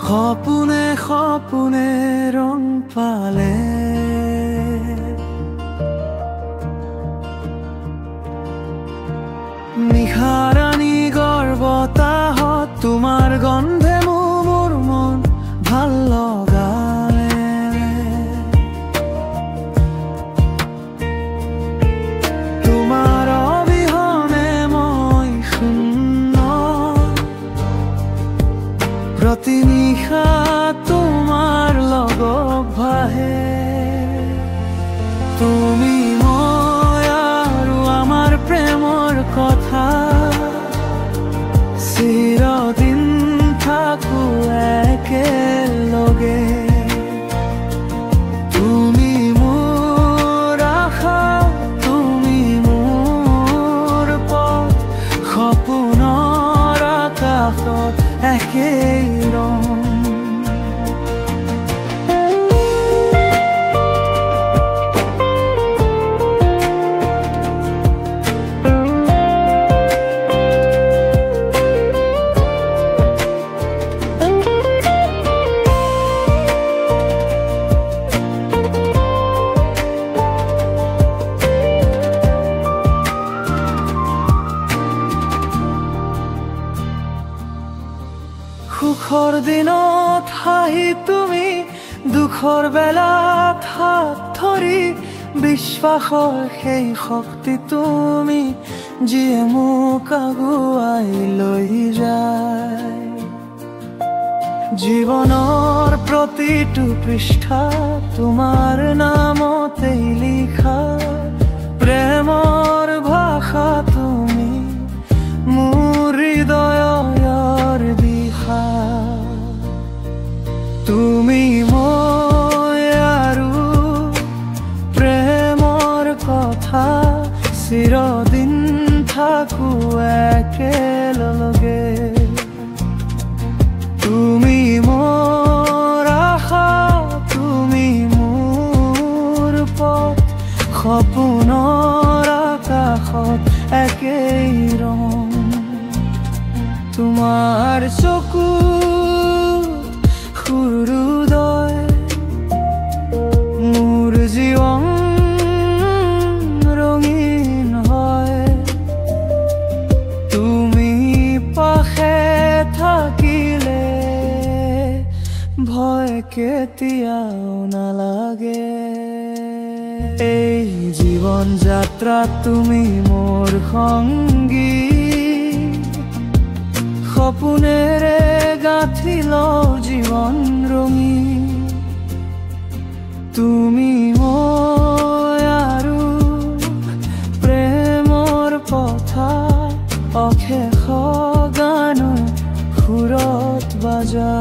সপোনে সপোনে ৰং পালে নিশাৰাণী গৰ্বতাহত তোমাৰ গন্ধে মোৰ মন ভাল লগালে তোমাৰ অবিহনে মই শূন্য প্ৰতি নিশা তোমাৰ লগত ভাহে তুমি মই আৰু আমাৰ প্ৰেমৰ কথা চিৰদিন থাকো একেলগে তুমি মোৰ আশা তুমি মোৰ পথ সপোনৰ আকাশত একেই ৰং সুখৰ দিনত হাঁহি তুমি দুখৰ বেলাত হাত ধৰি বিশ্বাসৰ সেই শক্তি তুমি যিয়ে মোক আগুৱাই লৈ যায় জীৱনৰ প্ৰতিটো পৃষ্ঠা তোমাৰ নামতেই লিখা প্ৰেমৰ ভাষা তুমি মোৰ হৃদয়ৰ দিশা তুমি মই আৰু প্ৰেমৰ কথা চিৰদিন থাকো একেলগে তুমি মোৰ আশা তুমি মোৰ পথ সপোনৰ আকাশত একেই ৰং তোমাৰ চকু সূৰ্যোদয় মোৰ জীৱন ৰঙীন হয় তুমি পাশে থাকিলে ভয় কেতিয়াও নালাগে এই জীৱন যাত্ৰাত তুমি মোৰ সংগী সপোনেৰে গাঁঠি লওঁ জীৱন ৰঙী তুমি মই আৰু প্ৰেমৰ কথা অশেষ গান সুৰত বাজা